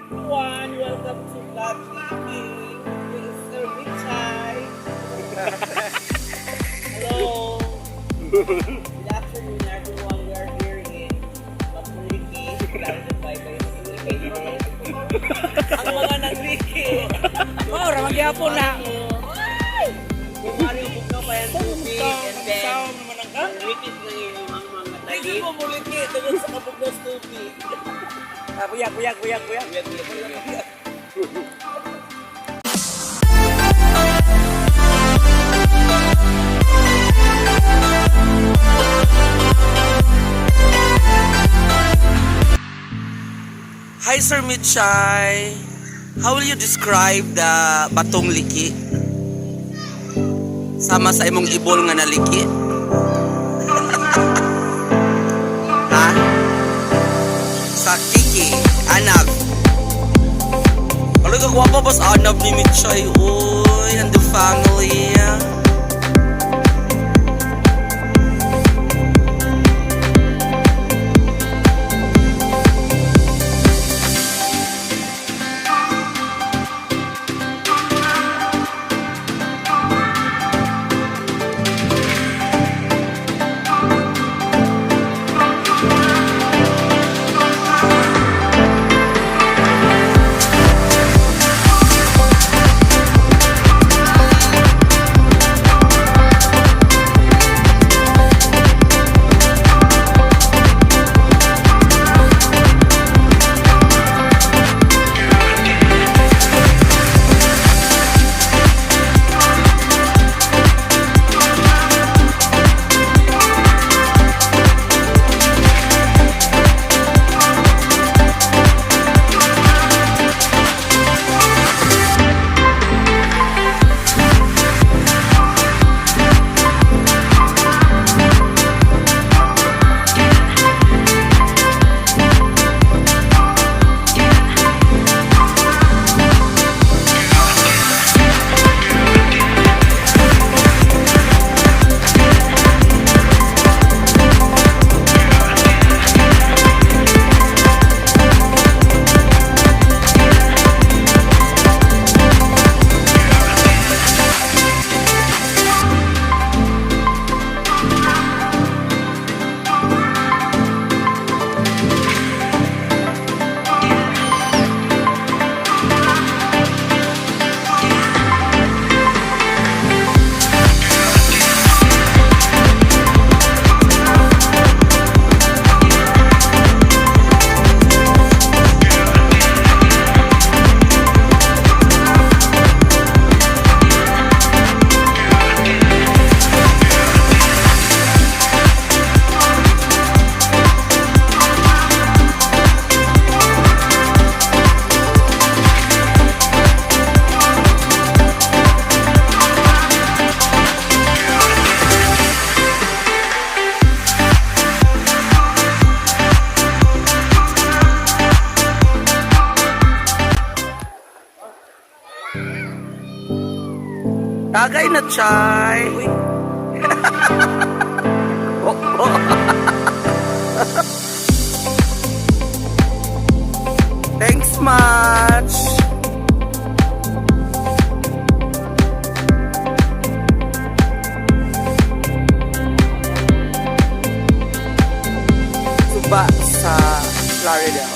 everyone, welcome to Vlog Meeting. This is Sir Michay. Hello. Good afternoon, everyone. We are here in Plaridel Baybay Leyte. Ang mga nangliki. Oh, ramang gyapon na. Kung ano yung bugnaw pa yan, tubig, and then ang wikit na yung mga talit. Hindi mo muliki, doon sa kabugnaw sa tubig. Kuyak. Hi Sir Michay, how will you describe the batong liki? Sama sa imong ibol nga naliki? Ha? Sa kiki, anab. Ano ka guwapa ba sa anab ni Michay? Uy, and the family. Tagay na, Chay. Thanks much. Suba sa Plaridel.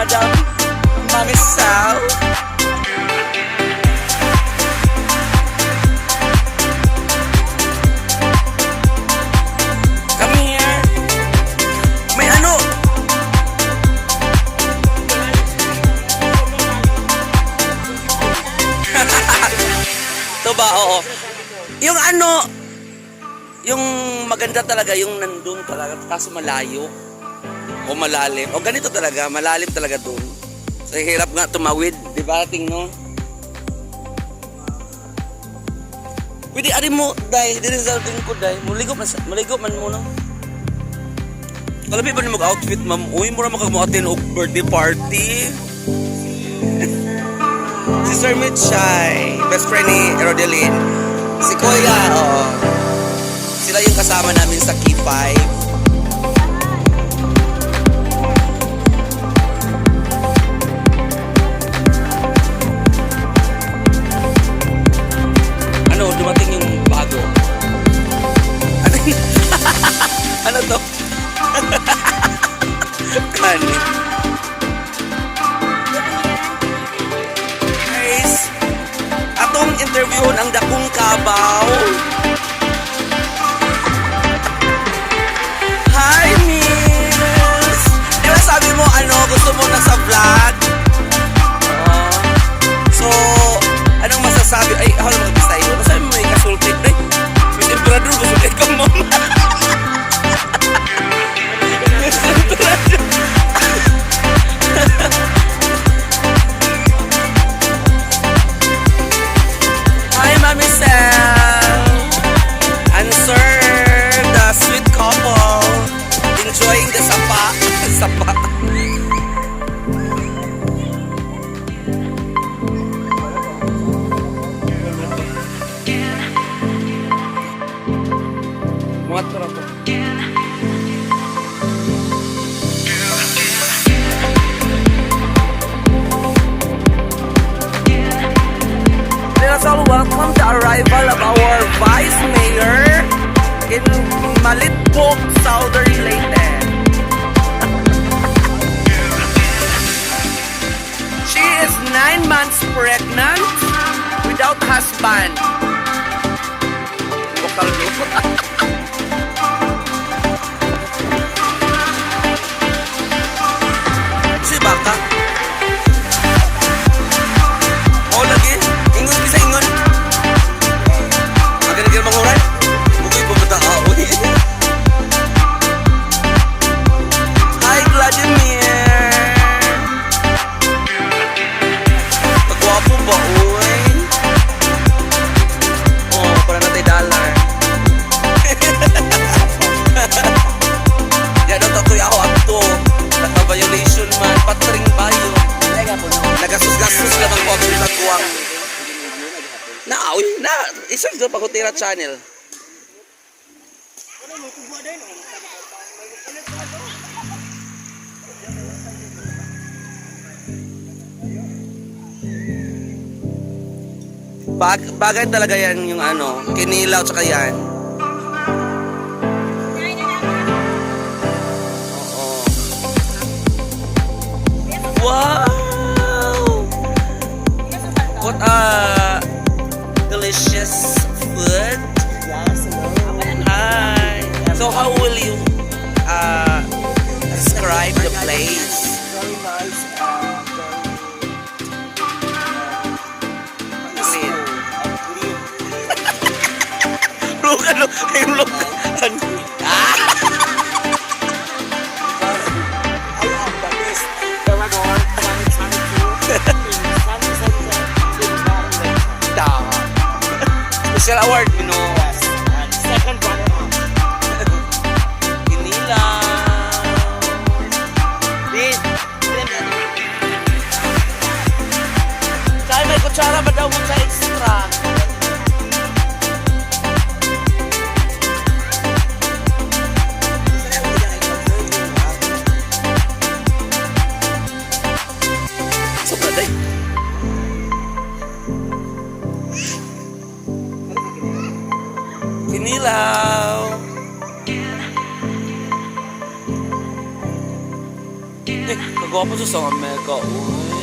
Madam Mami Sal. Come here. May ano? Ito ba? Oo. Yung ano, yung maganda talaga, yung nandun talaga, kaso malayo. O malalim. O ganito talaga, malalim talaga dun. So, hirap nga tumawid, di ba? Tingno. Pwede, ari mo, dahil, di rin sa tingin ko, dahil. Maligo man muna. Kalabi ba na mag-outfit, ma'am? Uy, mura makag-mo-attend o birthday party. Si Sir Mitchay, best friend ni Rodeline. Si Kuya, oo. Sila yung kasama namin sa Key 5. Ano, dumating yung bago. Ano yun? Ano to? Kanin. Guys, atong interviewon ang dakong kabaw. Hi, Miss! Di ba sabi mo, ano, gusto mo na sa vlog? So, anong masasabi? Ay, ako lang mag-isa yun. Sabi mo, may kasultit. Ay, may temperador, gusto ka, mama. Hi, Mami Sam! And sir, the sweet couple enjoying the sapa. Sapa. Muat ko to. Let us all welcome the arrival of our Vice Mayor in Malitpok, Southern Leyte. She is 9 months pregnant without husband. Bukal dito. Si Baka. Oh, lagi. Ingon bisa ingon. Agad-agad manguran. Bukoy pumunta ka. Uy. Hi, Vladimir. Pagwapo ba, uy? Oh, para natay dollar. Yan ang tatoy ako ato. Naka-violation man. Patring bayo. Nagasus-gasus ka ng pagod sa kuwang. Uy, isang doon Pagutira channel. Bagay talaga yan yung ano, kinilaw tsaka yan. Oo. Wow! What a delicious food. Hi. So how will you describe the place? Very nice. Clean. Look, ano? Yung look. I am the best Parador 2022 in Sunny Center in Barangay. Special award, you know. Yes, and second runner-up. Kinila. Kaya may kutsara ba daw mo sa extra? Sobra day. Kinilaw. Eh, Nagwapo sa Amerika, uy.